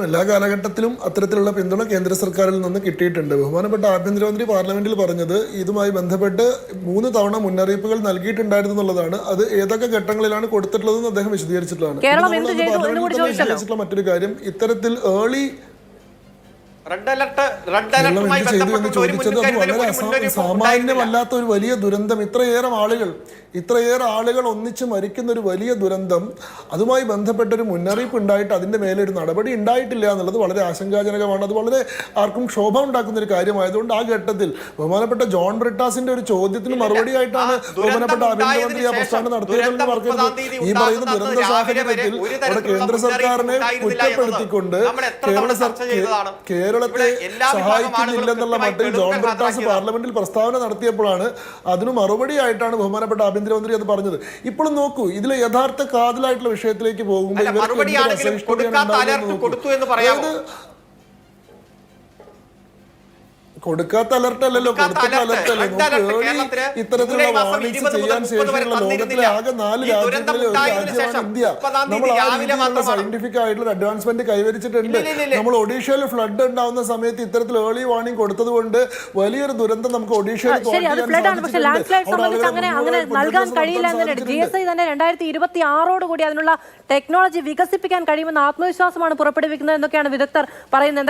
എല്ലാ കാലഘട്ടത്തിലും അത്തരത്തിലുള്ള പിന്തുണ കേന്ദ്ര സർക്കാരിൽ നിന്ന് കിട്ടിയിട്ടുണ്ട്. ബഹുമാനപ്പെട്ട ആഭ്യന്തരമന്ത്രി പാർലമെന്റിൽ പറഞ്ഞത് ഇതുമായി ബന്ധപ്പെട്ട് 3 തവണ മുന്നറിയിപ്പുകൾ നൽകിയിട്ടുണ്ടായിരുന്നു എന്നുള്ളതാണ്. അത് ഏതൊക്കെ ഘട്ടങ്ങളിലാണ് കൊടുത്തിട്ടുള്ളതെന്ന് അദ്ദേഹം വിശദീകരിച്ചിട്ടുള്ളതാണ്. മറ്റൊരു കാര്യം, ഇത്തരത്തിൽ ഏർലി സാമാന്യമല്ലാത്ത ഒരു വലിയ ദുരന്തം, ഇത്രയേറെ ആളുകൾ ഒന്നിച്ച് മരിക്കുന്ന ഒരു വലിയ ദുരന്തം, അതുമായി ബന്ധപ്പെട്ട ഒരു മുന്നറിയിപ്പ് ഉണ്ടായിട്ട് അതിന്റെ മേലെ ഒരു നടപടി ഉണ്ടായിട്ടില്ല എന്നുള്ളത് വളരെ ആശങ്കാജനകമാണ്. അത് വളരെ ആർക്കും ക്ഷോഭ ഉണ്ടാക്കുന്ന ഒരു കാര്യമായതുകൊണ്ട് ആ ഘട്ടത്തിൽ ബഹുമാനപ്പെട്ട ജോൺ ബ്രിട്ടാസിന്റെ ഒരു ചോദ്യത്തിന് മറുപടി ആയിട്ടാണ് ബഹുമാനപ്പെട്ട ആഭ്യന്തരമന്ത്രി ആ പ്രസ്താവന നടത്തിയതെന്ന് പറഞ്ഞത്. ഈ പറയുന്ന ദുരന്ത സാഹചര്യത്തിൽ അവിടെ കേന്ദ്ര സർക്കാരിനെ കുറ്റപ്പെടുത്തിക്കൊണ്ട് കേരളത്തെ സഹായിക്കുന്നില്ലെന്നുള്ള മട്ടിൽ ജോൺ ബ്രിട്ടാസ് പാർലമെന്റിൽ പ്രസ്താവന നടത്തിയപ്പോഴാണ് അതിന് മറുപടിയായിട്ടാണ് ബഹുമാനപ്പെട്ട ആഭ്യന്തരമന്ത്രി അത് പറഞ്ഞത്. ഇപ്പോഴും നോക്കൂ, ഇതിലെ യഥാർത്ഥ കാതലായിട്ടുള്ള വിഷയത്തിലേക്ക് പോകുമ്പോൾ കൊടുക്കാത്ത അലർട്ട് അല്ലല്ലോ, കൊടുത്തിട്ട് അലർട്ടല്ലേ. ഇത്തരത്തിലുള്ള വാണിജ്യം ചെയ്യാൻ ശേഷിയുള്ള ലോകത്തിലെ ആകെ 4 രാജ്യങ്ങളിലെ ഒരു രാജ്യമാണ് ഇന്ത്യ. നമ്മൾ ആ രീതിയിലുള്ള സയന്റിഫിക് ആയിട്ടുള്ള അഡ്വാൻസ്മെന്റ് കൈവരിച്ചിട്ടുണ്ട്. നമ്മൾ ഒഡീഷയിൽ ഫ്ലഡ് ഉണ്ടാവുന്ന സമയത്ത് ഇത്തരത്തിൽ ഏർലി വാർണിംഗ് കൊടുത്തത് കൊണ്ട് വലിയൊരു ദുരന്തം നമുക്ക് ഒഡീഷയിൽ നൽകാൻ കഴിയില്ല. 2026 കൂടി അതിനുള്ള ടെക്നോളജി വികസിപ്പിക്കാൻ കഴിയുമെന്ന ആത്മവിശ്വാസമാണ് പുറപ്പെടുവിക്കുന്നത് എന്നൊക്കെയാണ് വിദഗ്ധർ പറയുന്നത്.